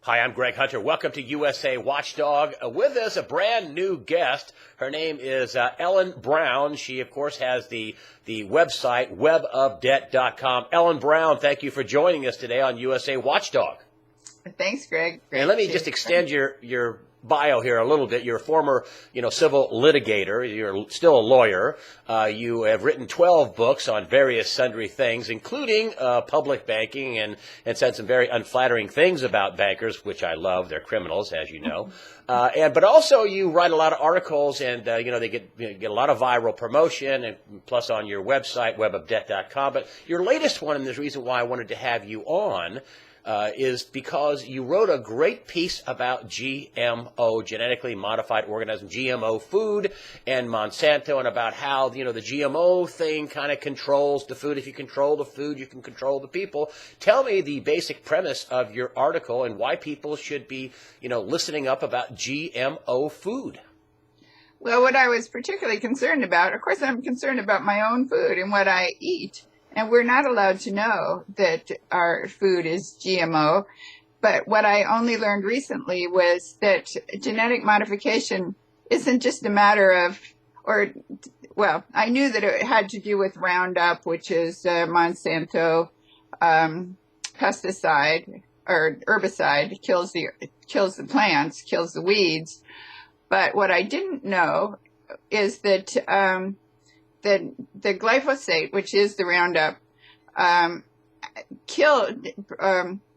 Hi, I'm Greg Hunter. Welcome to USA Watchdog. With us, a brand new guest. Her name is Ellen Brown. She, of course, has the website webofdebt.com. Ellen Brown, thank you for joining us today on USA Watchdog. Thanks, Greg. And let me just extend your bio here a little bit. You're a former, civil litigator. You're still a lawyer. You have written 12 books on various sundry things, including public banking, and said some very unflattering things about bankers, which I love. They're criminals, as you know. But also you write a lot of articles, and they get a lot of viral promotion, and plus on your website webofdebt.com. But your latest one, and the reason why I wanted to have you on, is because you wrote a great piece about GMO, genetically modified organism, GMO food, and Monsanto, and about how, the GMO thing kind of controls the food. If you control the food, you can control the people. Tell me the basic premise of your article and why people should be, listening up about GMO food. Well, what I was particularly concerned about, of course, I'm concerned about my own food and what I eat. And we're not allowed to know that our food is GMO. But what I only learned recently was that genetic modification isn't just a matter of, I knew that it had to do with Roundup, which is Monsanto pesticide or herbicide, kills the plants, kills the weeds. But what I didn't know is that the glyphosate, which is the Roundup,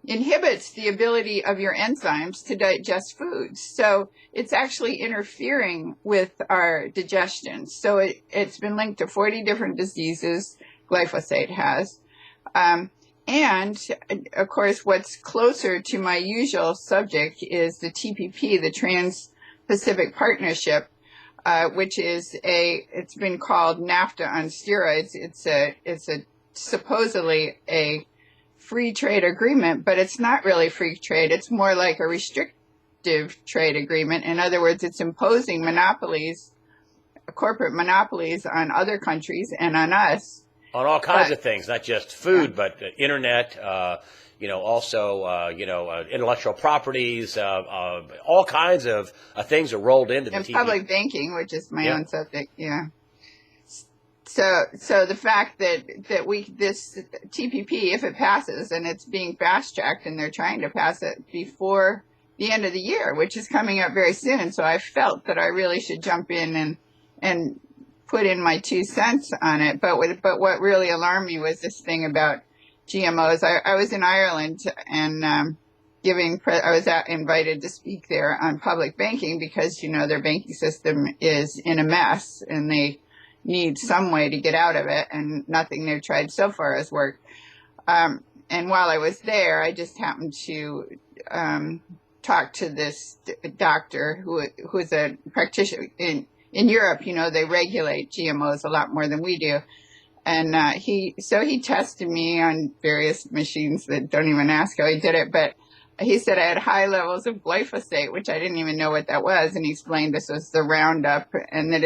inhibits the ability of your enzymes to digest foods. So it's actually interfering with our digestion. So it's been linked to 40 different diseases, glyphosate has. And of course, what's closer to my usual subject is the TPP, the Trans-Pacific Partnership, which is it's been called NAFTA on steroids. It's supposedly a free trade agreement, but it's not really free trade. It's more like a restrictive trade agreement. In other words, it's imposing monopolies, corporate monopolies on other countries and on us. On all kinds of things, not just food, but internet, also, intellectual properties, all kinds of things are rolled into the and TV. Public banking, which is my own subject, yeah. So the fact that this TPP, if it passes, and it's being fast-tracked, and they're trying to pass it before the end of the year, which is coming up very soon, so I felt that I really should jump in and put in my 2 cents on it. But what really alarmed me was this thing about GMOs. I was in Ireland and I was invited to speak there on public banking because, their banking system is in a mess and they need some way to get out of it, and nothing they've tried so far has worked. And while I was there, I just happened to talk to this doctor who's a practitioner. In Europe, they regulate GMOs a lot more than we do. And he tested me on various machines that don't even ask how he did it. But he said I had high levels of glyphosate, which I didn't even know what that was. And he explained this was the Roundup, and that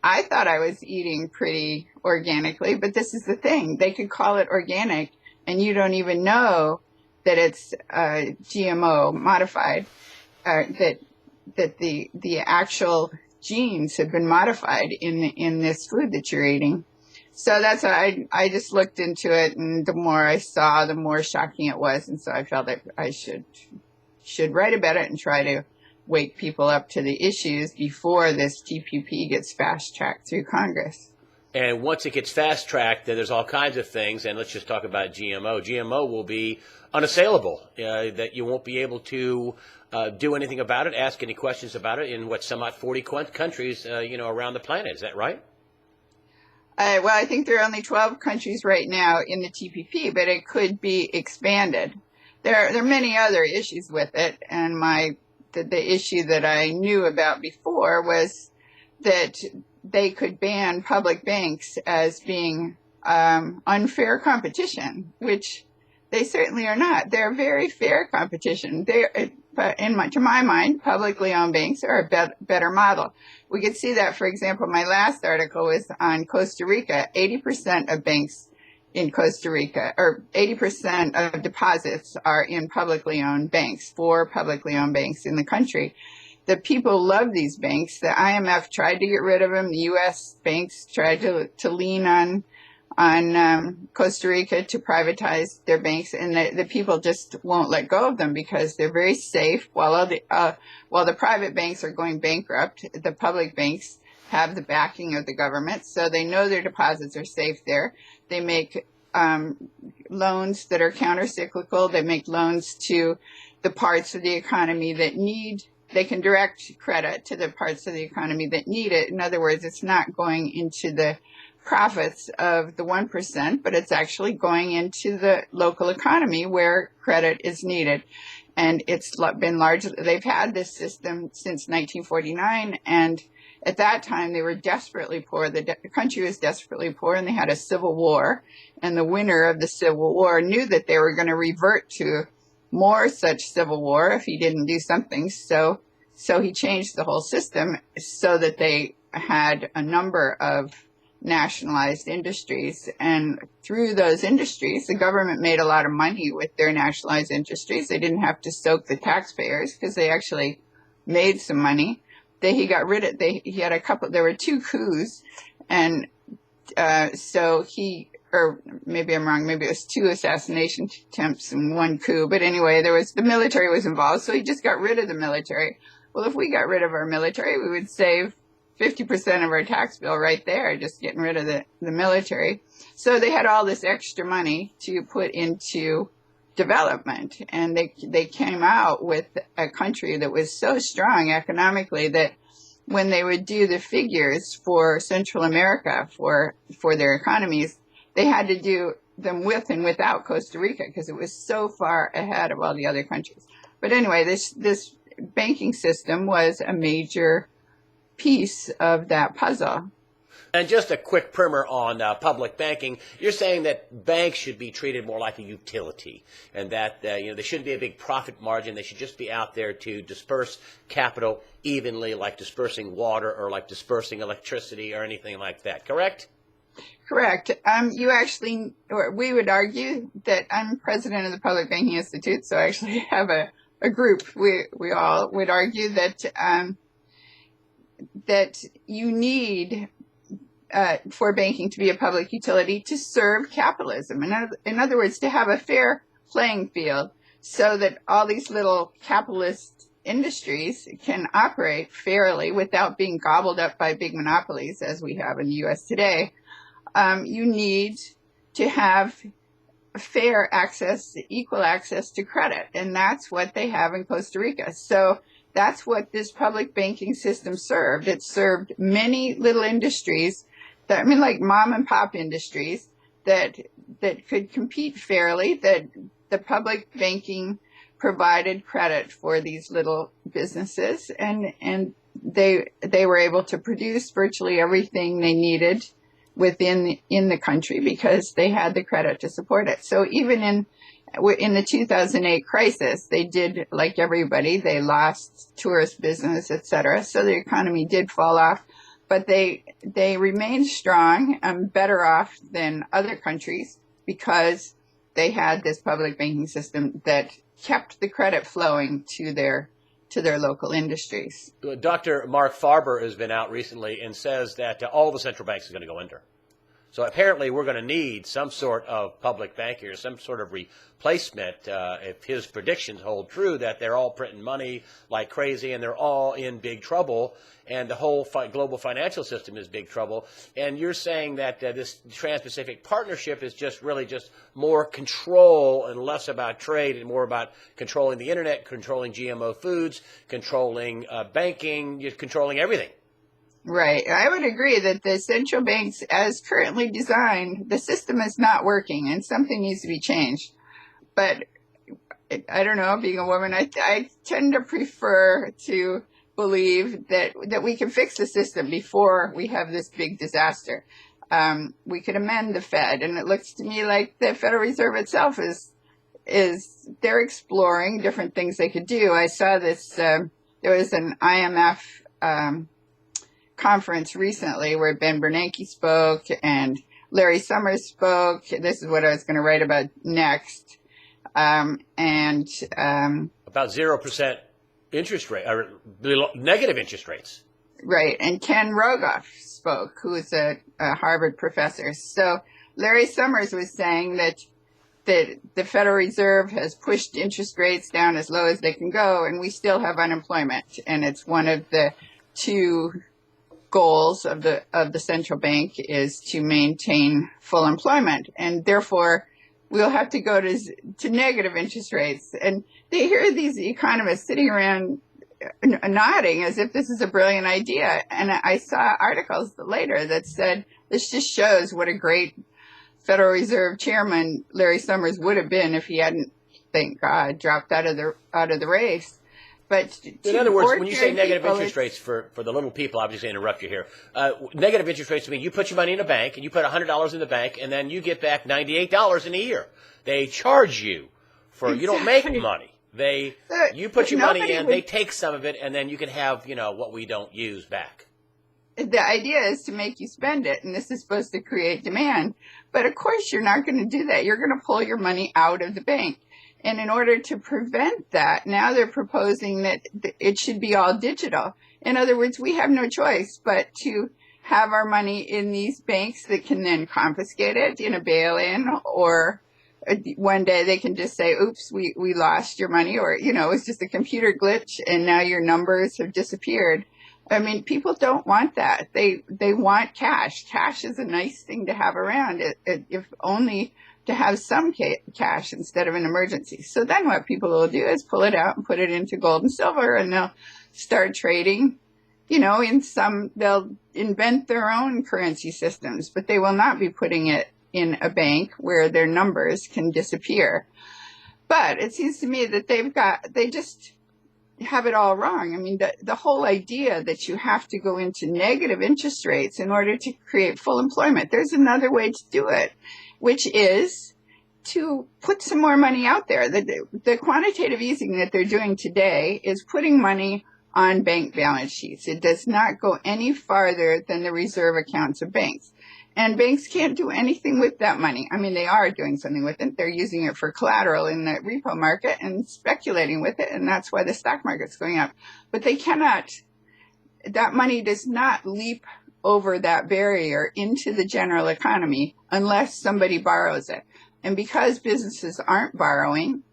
I thought I was eating pretty organically, but this is the thing. They could call it organic, and you don't even know that it's GMO modified, that the actual genes have been modified in this food that you're eating. So that's why I just looked into it, and the more I saw, the more shocking it was. And so I felt that I should write about it and try to wake people up to the issues before this TPP gets fast-tracked through Congress. And once it gets fast-tracked, then there's all kinds of things. And let's just talk about GMO. GMO will be unassailable, that you won't be able to do anything about it, ask any questions about it in somewhat 40 countries, around the planet. Is that right? Well, I think there are only 12 countries right now in the TPP, but it could be expanded. There are many other issues with it, and the issue that I knew about before was that they could ban public banks as being unfair competition, which they certainly are not. They're very fair competition. To my mind, publicly owned banks are a better model. We could see that, for example, my last article was on Costa Rica. 80% of banks in Costa Rica, or 80% of deposits are in publicly owned banks, 4 publicly owned banks in the country. The people love these banks. The IMF tried to get rid of them. The U.S. banks tried to lean on Costa Rica to privatize their banks, and the people just won't let go of them because they're very safe. While the private banks are going bankrupt, the public banks have the backing of the government, so they know their deposits are safe there. They make loans that are countercyclical. They make loans to the parts of the economy that need. They can direct credit to the parts of the economy that need it. In other words, it's not going into the profits of the 1%, but it's actually going into the local economy where credit is needed. And it's been largely, they've had this system since 1949. And at that time, they were desperately poor. The country was desperately poor, and they had a civil war. And the winner of the civil war knew that they were going to revert to more such civil war if he didn't do something. So he changed the whole system so that they had a number of nationalized industries. And through those industries, the government made a lot of money with their nationalized industries. They didn't have to soak the taxpayers because they actually made some money. He got rid of, he had a couple, there were 2 coups. And or maybe I'm wrong, maybe it was 2 assassination attempts and 1 coup. But anyway, the military was involved. So he just got rid of the military. Well, if we got rid of our military, we would save 50% of our tax bill right there, just getting rid of the military. So they had all this extra money to put into development. And they came out with a country that was so strong economically that when they would do the figures for Central America for their economies, they had to do them with and without Costa Rica because it was so far ahead of all the other countries. But anyway, this banking system was a major piece of that puzzle. And just a quick primer on public banking. You're saying that banks should be treated more like a utility, and that there shouldn't be a big profit margin. They should just be out there to disperse capital evenly, like dispersing water or like dispersing electricity or anything like that. Correct? Correct. We would argue that I'm president of the Public Banking Institute, so I actually have a group. We all would argue that that you need for banking to be a public utility to serve capitalism. In other words, to have a fair playing field so that all these little capitalist industries can operate fairly without being gobbled up by big monopolies as we have in the U.S. today. You need to have fair access, equal access to credit. And that's what they have in Costa Rica. So that's what this public banking system served. It served many little industries like mom and pop industries that could compete fairly, that the public banking provided credit for these little businesses, and they were able to produce virtually everything they needed in the country because they had the credit to support it. So even in the 2008 crisis, they did, like everybody, they lost tourist business, etc. So the economy did fall off, but they remained strong and better off than other countries because they had this public banking system that kept the credit flowing to their local industries. Dr. Mark Farber has been out recently and says that all the central banks are going to go under. So apparently we're going to need some sort of public banking or some sort of replacement if his predictions hold true, that they're all printing money like crazy and they're all in big trouble and the whole global financial system is big trouble. And you're saying that this Trans-Pacific Partnership is just really just more control and less about trade and more about controlling the internet, controlling GMO foods, controlling banking, just controlling everything. Right. I would agree that the central banks, as currently designed, the system is not working and something needs to be changed. But I don't know, being a woman, I tend to prefer to believe that we can fix the system before we have this big disaster. We could amend the Fed, and it looks to me like the Federal Reserve itself they're exploring different things they could do. I saw this, there was an IMF conference recently where Ben Bernanke spoke, and Larry Summers spoke. This is what I was going to write about next. And about 0% interest rate or negative interest rates. Right. And Ken Rogoff spoke, who is a Harvard professor. So Larry Summers was saying that the Federal Reserve has pushed interest rates down as low as they can go, and we still have unemployment. And it's one of the two goals of the central bank is to maintain full employment. And therefore, we'll have to go to negative interest rates. And they hear these economists sitting around nodding as if this is a brilliant idea. And I saw articles later that said this just shows what a great Federal Reserve Chairman Larry Summers would have been if he hadn't, thank God, dropped out of the race. But in other words, when you say negative interest rates for the little people, I'm just going to interrupt you here. Negative interest rates mean you put your money in a bank and you put $100 in the bank and then you get back $98 in a year. They charge you for you don't make money. You put your money in, they take some of it, and then you can have what we don't use back. The idea is to make you spend it, and this is supposed to create demand. But of course, you're not going to do that. You're going to pull your money out of the bank. And in order to prevent that, now they're proposing that it should be all digital. In other words, we have no choice but to have our money in these banks that can then confiscate it in a bail-in, or one day they can just say, oops, we lost your money, or, it's just a computer glitch and now your numbers have disappeared. I mean, people don't want that. They want cash. Cash is a nice thing to have around, if only to have some cash instead of an emergency. So then what people will do is pull it out and put it into gold and silver, and they'll start trading. They'll invent their own currency systems, but they will not be putting it in a bank where their numbers can disappear. But it seems to me that they just have it all wrong. I mean, the whole idea that you have to go into negative interest rates in order to create full employment, there's another way to do it, which is to put some more money out there. The quantitative easing that they're doing today is putting money on bank balance sheets. It does not go any farther than the reserve accounts of banks. And banks can't do anything with that money. I mean, they are doing something with it. They're using it for collateral in the repo market and speculating with it, and that's why the stock market's going up. But they cannot, that money does not leap over that barrier into the general economy unless somebody borrows it. And because businesses aren't borrowing,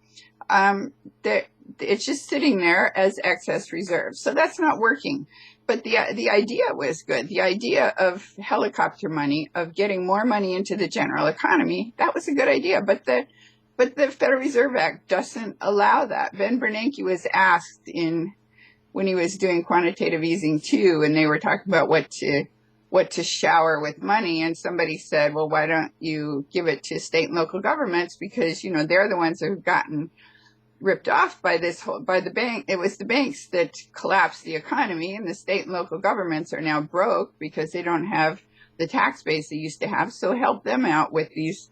it's just sitting there as excess reserves. So that's not working. But the idea was good. The idea of helicopter money, of getting more money into the general economy, that was a good idea. But the Federal Reserve Act doesn't allow that. Ben Bernanke was asked when he was doing quantitative easing too, and they were talking about what to shower with money, and somebody said, well, why don't you give it to state and local governments, because they're the ones who've gotten ripped off by the bank. It was the banks that collapsed the economy, and the state and local governments are now broke because they don't have the tax base they used to have. So help them out with these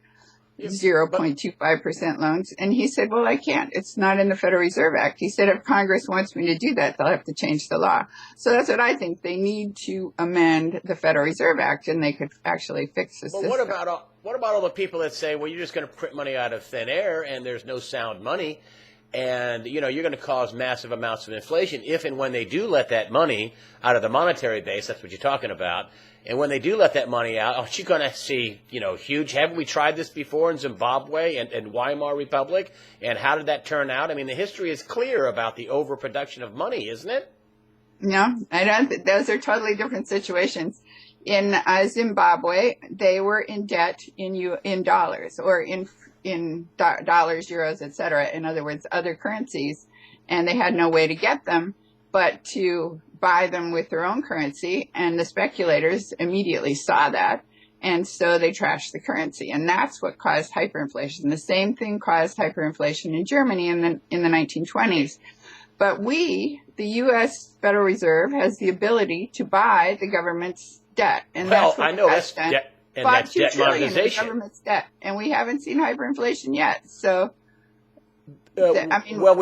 0.25% loans. And he said, well, I can't. It's not in the Federal Reserve Act. He said, if Congress wants me to do that, they'll have to change the law. So that's what I think. They need to amend the Federal Reserve Act, and they could actually fix the system. What about all the people that say, well, you're just going to print money out of thin air and there's no sound money? And, you're going to cause massive amounts of inflation if and when they do let that money out of the monetary base. That's what you're talking about. And when they do let that money out, aren't you going to see, huge? Haven't we tried this before in Zimbabwe and Weimar Republic? And how did that turn out? I mean, the history is clear about the overproduction of money, isn't it? No, I don't. Those are totally different situations. In Zimbabwe, they were in debt in dollars, or in dollars, euros, etc. In other words, other currencies, and they had no way to get them but to buy them with their own currency, and the speculators immediately saw that, and so they trashed the currency, and that's what caused hyperinflation. The same thing caused hyperinflation in Germany in the 1920s. But the U.S. Federal Reserve, has the ability to buy the government's debt, and that's what that's debt. And that's debt monetization. Government's debt, and we haven't seen hyperinflation yet. So, we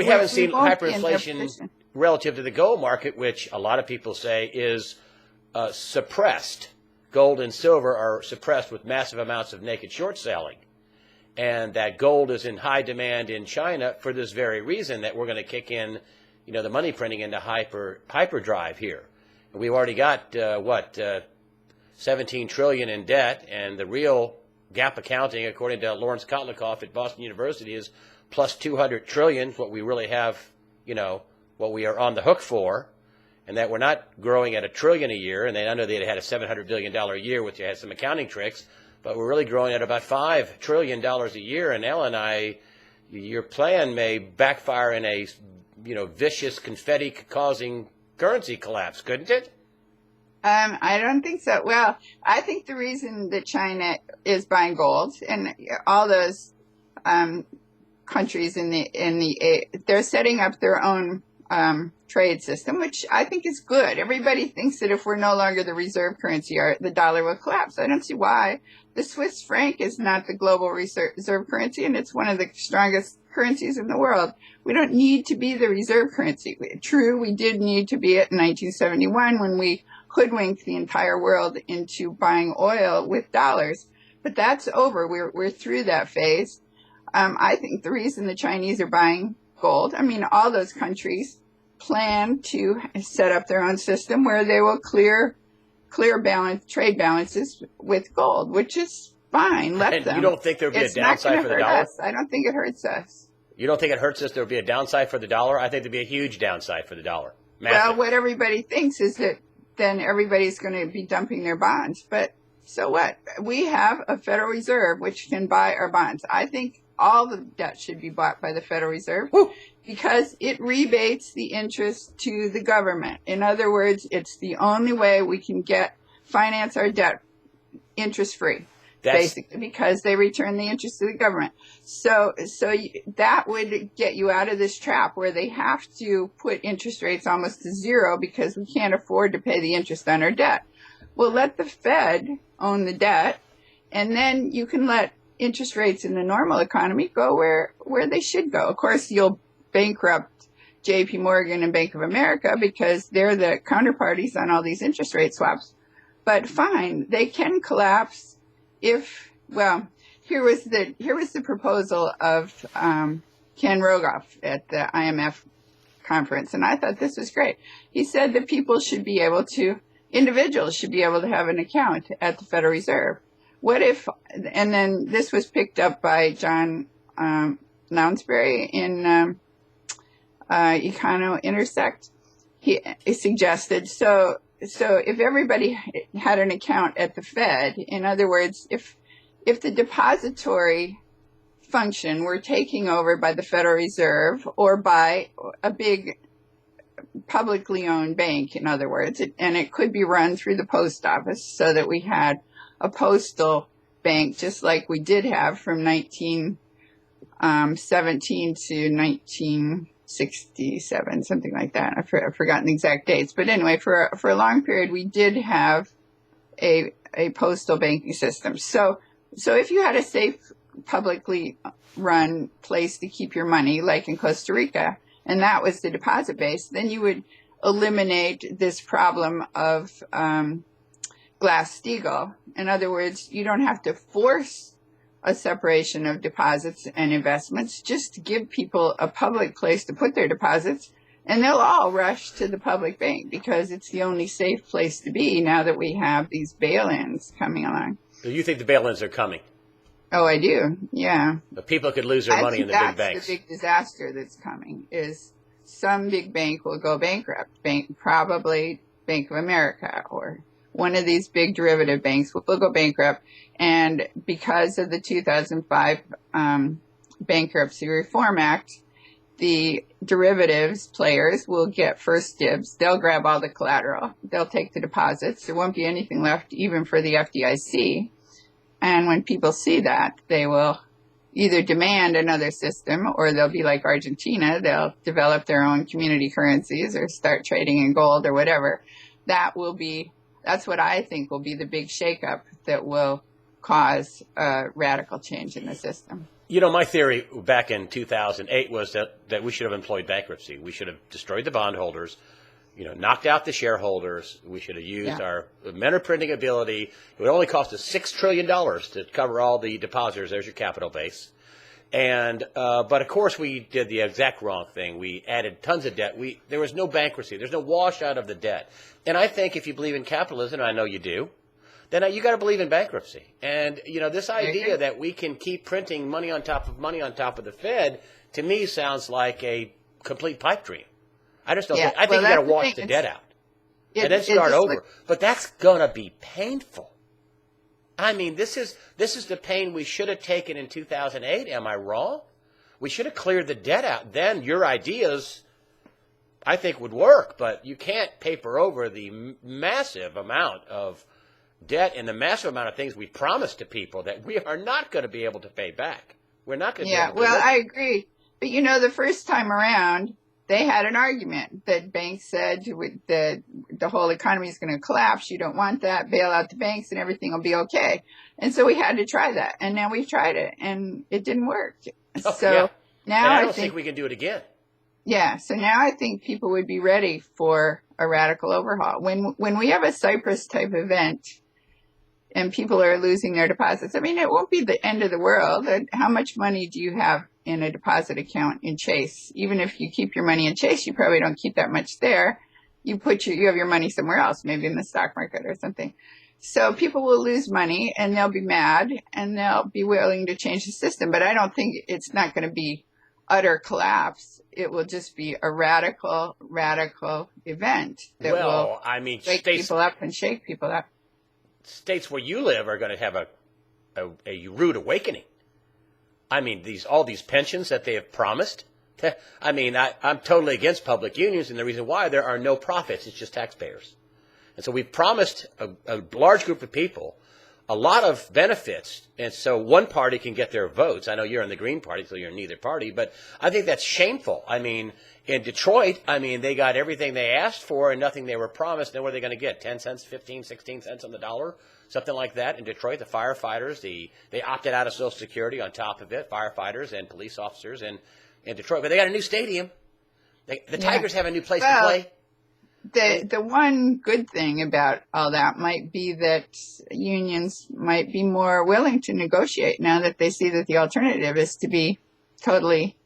haven't seen hyperinflation relative to the gold market, which a lot of people say is suppressed gold and silver are suppressed with massive amounts of naked short selling. And that gold is in high demand in China for this very reason, that we're going to kick in, the money printing into hyperdrive here. And we've already got, 17 trillion in debt, and the real gap accounting, according to Lawrence Kotlikoff at Boston University, is plus 200 trillion, what we really have, what we are on the hook for, and that we're not growing at $1 trillion a year, and I know they had a $700 billion a year, which had some accounting tricks, but we're really growing at about $5 trillion a year. And Ellen, your plan may backfire in a, vicious confetti-causing currency collapse, couldn't it? I don't think so. Well, I think the reason that China is buying gold, and all those countries they're setting up their own trade system, which I think is good. Everybody thinks that if we're no longer the reserve currency, the dollar will collapse. I don't see why. The Swiss franc is not the global reserve currency, and it's one of the strongest currencies in the world. We don't need to be the reserve currency. True, we did need to be it in 1971 when we hoodwinked the entire world into buying oil with dollars, but that's over. We're through that phase. I think the reason the Chinese are buying gold, all those countries plan to set up their own system where they will clear trade balances with gold, which is fine. Let them. You don't think there'll be a downside for the dollar? I don't think it hurts us. You don't think it hurts us? There'll be a downside for the dollar? I think there'll be a huge downside for the dollar. Massive. Well, what everybody thinks is that then everybody's going to be dumping their bonds. But so what? We have a Federal Reserve which can buy our bonds. I think all the debt should be bought by the Federal Reserve. Woo! Because it rebates the interest to the government. In other words, it's the only way we can finance our debt interest free. Basically, because they return the interest to the government. So that would get you out of this trap where they have to put interest rates almost to zero because we can't afford to pay the interest on our debt. Well, let the Fed own the debt, and then you can let interest rates in the normal economy go where they should go. Of course, you'll bankrupt JP Morgan and Bank of America because they're the counterparties on all these interest rate swaps. But fine, they can collapse. Here was the proposal of Ken Rogoff at the IMF conference, and I thought this was great. He said that individuals should be able to have an account at the Federal Reserve. And then this was picked up by John Lounsbury in Econo Intersect. He suggested so if everybody had an account at the Fed, in other words, if the depository function were taken over by the Federal Reserve or by a big publicly owned bank, in other words, and it could be run through the post office so that we had a postal bank just like we did have from 1917 to 1967, something like that. I've forgotten the exact dates. But anyway, for a long period, we did have a postal banking system. So if you had a safe, publicly run place to keep your money, like in Costa Rica, and that was the deposit base, then you would eliminate this problem of Glass-Steagall. In other words, you don't have to force a separation of deposits and investments, just to give people a public place to put their deposits, and they'll all rush to the public bank because it's the only safe place to be now that we have these bail-ins coming along. So you think the bail-ins are coming? Oh, I do, yeah. But people could lose their money in the big banks. That's the big disaster that's coming, is some big bank will go bankrupt. Probably Bank of America or one of these big derivative banks will go bankrupt. And because of the 2005 Bankruptcy Reform Act, the derivatives players will get first dibs. They'll grab all the collateral. They'll take the deposits. There won't be anything left even for the FDIC. And when people see that, they will either demand another system, or they'll be like Argentina. They'll develop their own community currencies or start trading in gold or whatever. That's what I think will be the big shakeup that will cause a radical change in the system. My theory back in 2008 was that we should have employed bankruptcy. We should have destroyed the bondholders, knocked out the shareholders. We should have used Yeah. our money printing ability. It would only cost us $6 trillion to cover all the depositors. There's your capital base. And but of course we did the exact wrong thing. We added tons of debt. There was no bankruptcy. There's no washout of the debt. And I think if you believe in capitalism, and I know you do, then you got to believe in bankruptcy. And this idea that we can keep printing money on top of the Fed, to me sounds like a complete pipe dream. I just don't think. I think you got to wash the debt out and then start over. But that's gonna be painful. I mean, this is the pain we should have taken in 2008. Am I wrong? We should have cleared the debt out. Then your ideas, I think, would work. But you can't paper over the massive amount of debt and the massive amount of things we promised to people that we are not going to be able to pay back. We're not going to. Yeah, well, I agree. But the first time around, they had an argument that banks said that the whole economy is going to collapse. You don't want that. Bail out the banks and everything will be okay. And so we had to try that. And now we've tried it and it didn't work. Now I don't think we can do it again. Yeah. So now I think people would be ready for a radical overhaul. When we have a Cyprus type event and people are losing their deposits, I mean, it won't be the end of the world. How much money do you have in a deposit account in Chase? Even if you keep your money in Chase, you probably don't keep that much there. You have your money somewhere else, maybe in the stock market or something. So people will lose money and they'll be mad and they'll be willing to change the system. But I don't think it's not going to be utter collapse. It will just be a radical event that will wake people up and shake people up. States where you live are going to have a rude awakening. I mean, all these pensions that they have promised. I mean, I'm totally against public unions, and the reason why, there are no profits. It's just taxpayers. And so we've promised a large group of people a lot of benefits, and so one party can get their votes. I know you're in the Green Party, so you're in neither party, but I think that's shameful. I mean, in Detroit, they got everything they asked for and nothing they were promised. Now what are they going to get? 10 cents, 15, 16 cents on the dollar? Something like that. In Detroit, the firefighters, they opted out of Social Security on top of it, firefighters and police officers in Detroit. But they got a new stadium. The Tigers have a new place to play. The one good thing about all that might be that unions might be more willing to negotiate now that they see that the alternative is to be totally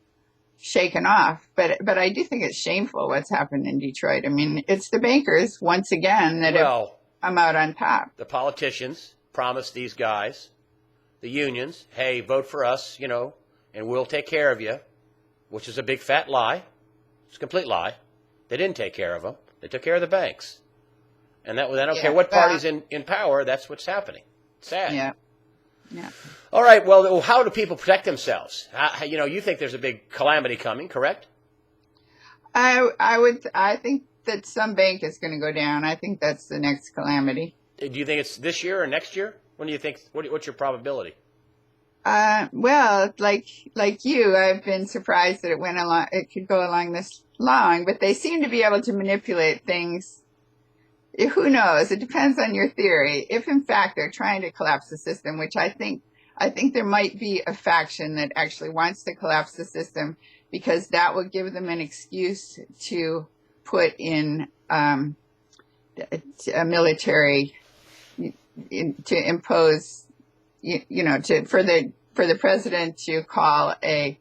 shaken off. But I do think it's shameful what's happened in Detroit. I mean, it's the bankers, once again, that have come out on top. The politicians promised these guys, the unions, hey, vote for us, and we'll take care of you, which is a big fat lie. It's a complete lie. They didn't take care of them. They took care of the banks. And I don't care what party's in power, that's what's happening. It's sad. Yeah. All right, well, how do people protect themselves? You think there's a big calamity coming, correct? I think that some bank is going to go down. I think that's the next calamity. Do you think it's this year or next year? When do you think, what's your probability? Well, like you, I've been surprised that it could go along this long, but they seem to be able to manipulate things. Who knows? It depends on your theory. If in fact they're trying to collapse the system, which I think there might be a faction that actually wants to collapse the system because that will give them an excuse to put in a military, to impose, for the president to call a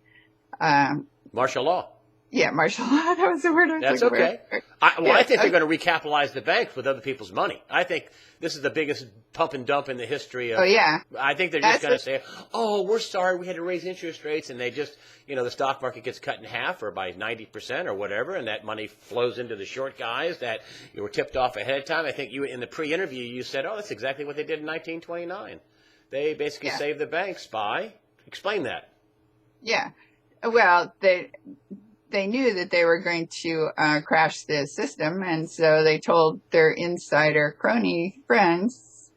martial law. Yeah, martial law. That was the word I was That's looking okay. for. I think they're going to recapitalize the banks with other people's money. I think this is the biggest pump and dump in the history of. Oh yeah. I think they're just going to say, "Oh, we're sorry, we had to raise interest rates," and they just, the stock market gets cut in half or by 90% or whatever, and that money flows into the short guys that were tipped off ahead of time. I think you in the pre-interview you said, "Oh, that's exactly what they did in 1929. They basically saved the banks by." Explain that. Yeah. Well, they knew that they were going to crash the system, and so they told their insider crony friends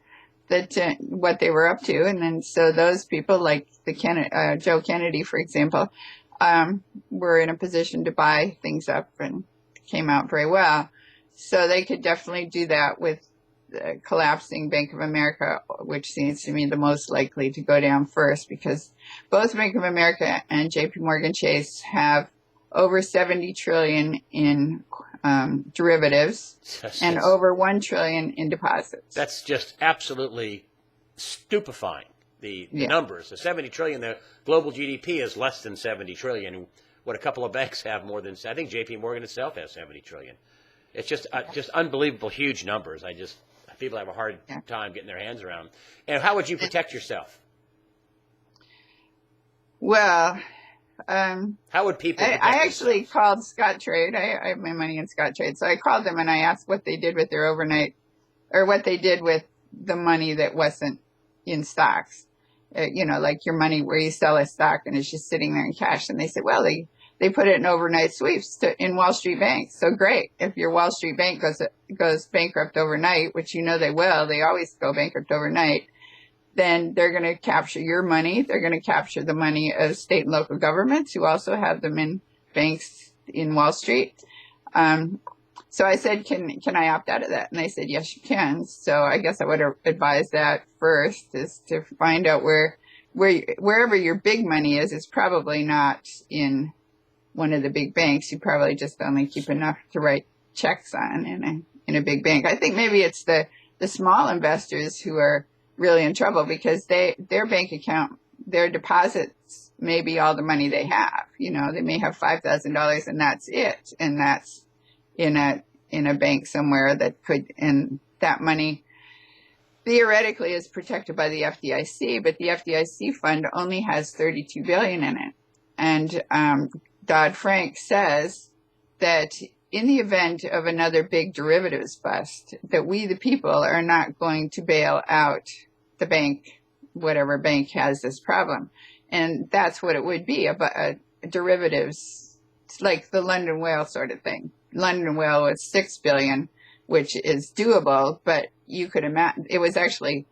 that what they were up to, and then so those people, like Joe Kennedy, for example, were in a position to buy things up and came out very well. So they could definitely do that with collapsing Bank of America, which seems to me the most likely to go down first, because both Bank of America and JP Morgan Chase have over $70 trillion in derivatives That's and just, over 1 trillion in deposits. that's just absolutely stupefying. The Yeah. numbers, the 70 trillion, the global GDP is less than 70 trillion. What a couple of banks have more than, I think JP Morgan itself has 70 trillion. It's just unbelievable, huge numbers. People have a hard time getting their hands around. And how would you protect yourself? Well, How would people protect I actually themselves? called Scottrade. I have my money in Scottrade. So I called them and I asked what they did with their overnight, or what they did with the money that wasn't in stocks. Like your money where you sell a stock and it's just sitting there in cash. And they said, well, they put it in overnight sweeps in Wall Street banks. So great. If your Wall Street bank goes bankrupt overnight, which they will, they always go bankrupt overnight, then they're going to capture your money. They're going to capture the money of state and local governments who also have them in banks in Wall Street. So I said, can I opt out of that? And they said, yes, you can. So I guess I would advise that first, is to find out wherever your big money is, it's probably not in one of the big banks. You probably just only keep enough to write checks on in a big bank. I think maybe it's the small investors who are really in trouble, because their bank account, their deposits may be all the money they have. They may have $5,000 and that's it. And that's in a bank somewhere and that money theoretically is protected by the FDIC, but the FDIC fund only has 32 billion in it. And Dodd-Frank says that in the event of another big derivatives bust, that we, the people, are not going to bail out the bank, whatever bank has this problem. And that's what it would be, a derivatives. It's like the London Whale sort of thing. London Whale was 6 billion, which is doable, but you could imagine it was actually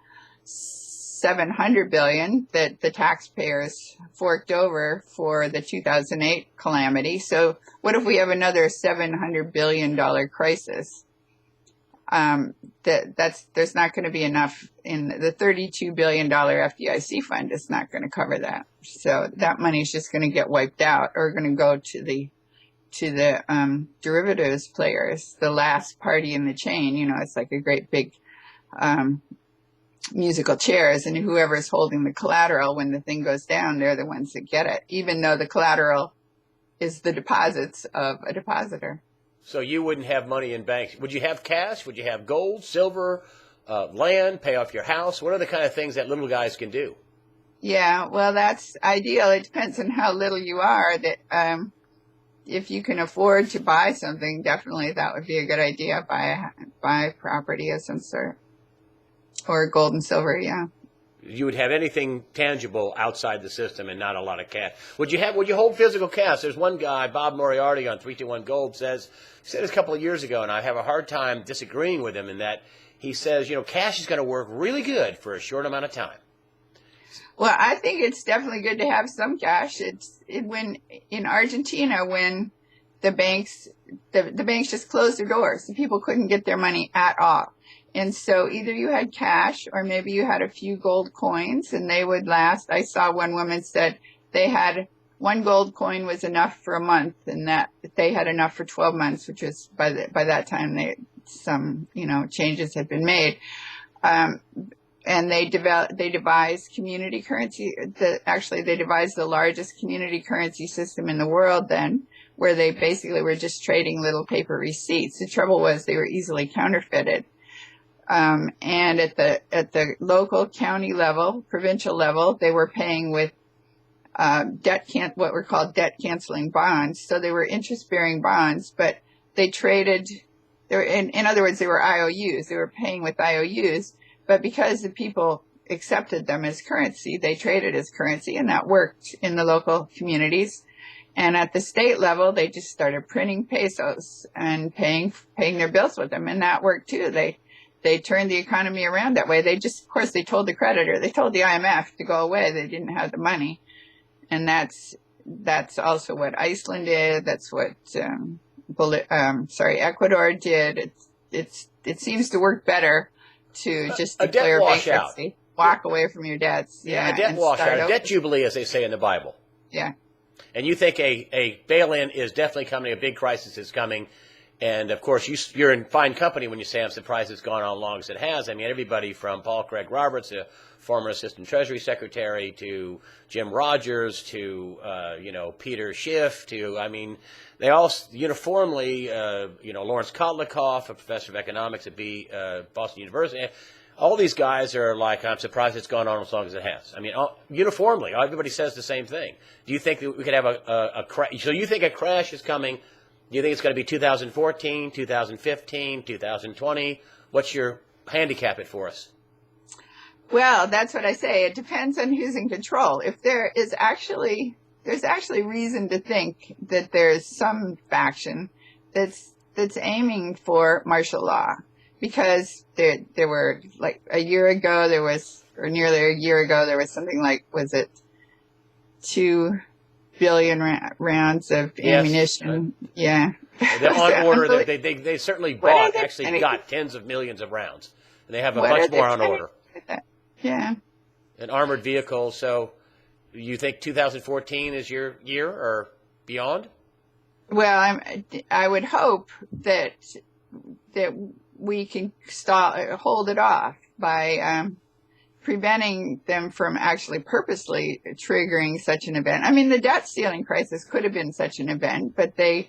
700 billion that the taxpayers forked over for the 2008 calamity. So what if we have another $700 billion crisis? There's not going to be enough in the $32 billion FDIC fund. Is not going to cover that. So that money is just going to get wiped out, or going to go to the derivatives players, the last party in the chain. It's like a great big musical chairs, and whoever's holding the collateral when the thing goes down, they're the ones that get it, even though the collateral is the deposits of a depositor. So you wouldn't have money in banks. Would you have cash? Would you have gold, silver, land, pay off your house? What are the kind of things that little guys can do? Yeah, well, that's ideal. It depends on how little you are. That if you can afford to buy something, definitely that would be a good idea. Buy property of some sort, or gold and silver. Yeah. You would have anything tangible outside the system and not a lot of cash. Would you hold physical cash? There's one guy, Bob Moriarty on 321 Gold, said this a couple of years ago, and I have a hard time disagreeing with him in that he says, cash is going to work really good for a short amount of time. Well, I think it's definitely good to have some cash. When in Argentina, when the banks just closed their doors, the people couldn't get their money at all. And so either you had cash or maybe you had a few gold coins, and they would last. I saw one woman said they had one gold coin was enough for a month, and that they had enough for 12 months, which was by that time some changes had been made. And they devised community currency. They devised the largest community currency system in the world then, where they basically were just trading little paper receipts. The trouble was they were easily counterfeited. And at the local, county level, provincial level, they were paying with what were called debt canceling bonds. So they were interest bearing bonds, but they traded. In other words, they were IOUs. They were paying with IOUs, but because the people accepted them as currency, they traded as currency, and that worked in the local communities. And at the state level, they just started printing pesos and paying their bills with them, and that worked too. They turned the economy around that way. Of course, they told the creditor, they told the IMF to go away. They didn't have the money. And that's also what Iceland did. That's what, Ecuador did. It seems to work better to just declare bankruptcy, walk away from your debts. Yeah, a debt washout, a debt jubilee, as they say in the Bible. Yeah. And you think a bail-in is definitely coming, a big crisis is coming. And, of course, you're in fine company when you say I'm surprised it's gone on as long as it has. I mean, everybody from Paul Craig Roberts, a former Assistant Treasury Secretary, to Jim Rogers, to, Peter Schiff, to, I mean, they all uniformly, Lawrence Kotlikoff, a professor of economics at Boston University, all these guys are like, I'm surprised it's gone on as long as it has. I mean, uniformly, everybody says the same thing. Do you think that we could have a crash? So you think a crash is coming? Do you think it's going to be 2014, 2015, 2020? What's your handicap it for us? Well, that's what I say. It depends on who's in control. If there's actually reason to think that there's some faction that's aiming for martial law, because there were, like, a year ago there was, or nearly a year ago, there was something like, was it 2 billion rounds of ammunition? Yeah. They're on order. They certainly got tens of millions of rounds. And they have a bunch more on order. Yeah. An armored vehicle. So you think 2014 is your year or beyond? Well, I would hope that we can hold it off by preventing them from actually purposely triggering such an event. I mean, the debt ceiling crisis could have been such an event, but they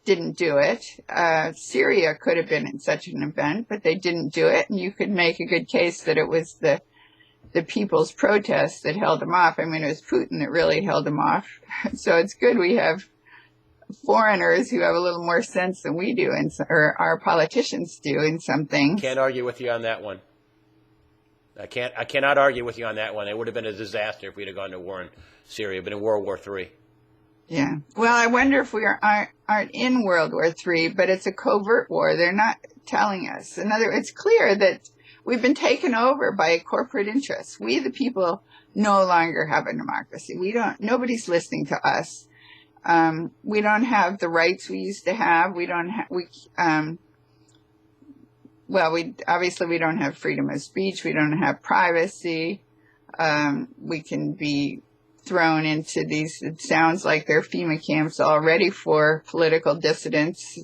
didn't do it. Syria could have been such an event, but they didn't do it. And you could make a good case that it was the people's protests that held them off. I mean, it was Putin that really held them off. So it's good we have foreigners who have a little more sense than we do, or our politicians do in some things. Can't argue with you on that one. I cannot argue with you on that one. It would have been a disaster if we'd have gone to war in Syria, but in World War III. Yeah. Well, I wonder if we aren't in World War III, but it's a covert war. They're not telling us. It's clear that we've been taken over by corporate interests. We, the people, no longer have a democracy. Nobody's listening to us. We don't have the rights we used to have. We don't have freedom of speech. We don't have privacy. We can be thrown into these, it sounds like they're FEMA camps already for political dissidents.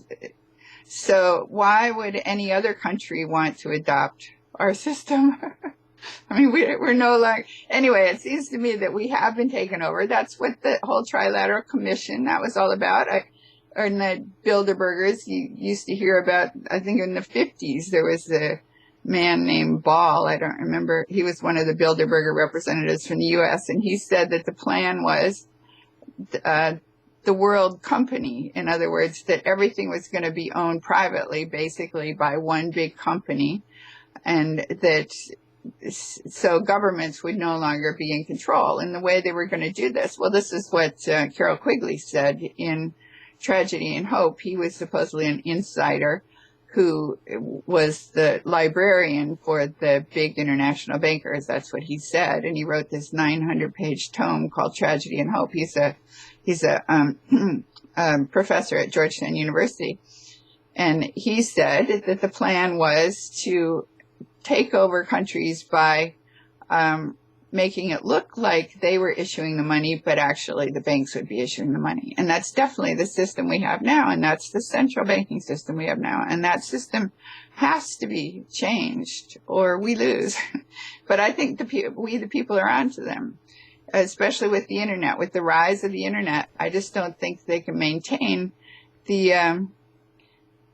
So why would any other country want to adopt our system? I mean, we're no longer, anyway, it seems to me that we have been taken over. That's what the whole Trilateral Commission, that was all about. And the Bilderbergers, you used to hear about, I think in the 50s, there was a man named Ball. I don't remember. He was one of the Bilderberger representatives from the U.S. And he said that the plan was the world company. In other words, that everything was going to be owned privately, basically by one big company. And that so governments would no longer be in control. And the way they were going to do this, well, this is what Carol Quigley said in Tragedy and Hope. He was supposedly an insider who was the librarian for the big international bankers. That's what he said. And he wrote this 900-page tome called Tragedy and Hope. He's a professor at Georgetown University. And he said that the plan was to take over countries by making it look like they were issuing the money, but actually the banks would be issuing the money. And that's definitely the system we have now, and that's the central banking system we have now. And that system has to be changed, or we lose. But I think we, the people, are onto them, especially with the internet, with the rise of the internet. I just don't think they can maintain the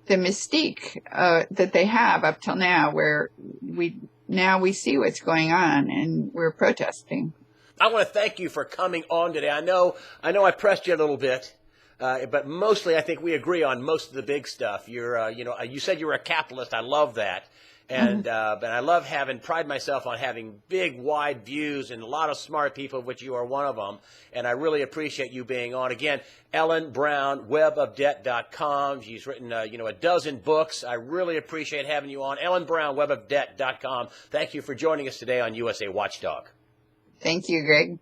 mystique that they have up till now, where we see what's going on and we're protesting. I want to thank you for coming on today. I know I pressed you a little bit, but mostly I think we agree on most of the big stuff. You said you were a capitalist. I love that. And but I love pride myself on having big, wide views and a lot of smart people, of which you are one of them. And I really appreciate you being on. Again, Ellen Brown, webofdebt.com. She's written, a dozen books. I really appreciate having you on. Ellen Brown, webofdebt.com. Thank you for joining us today on USA Watchdog. Thank you, Greg.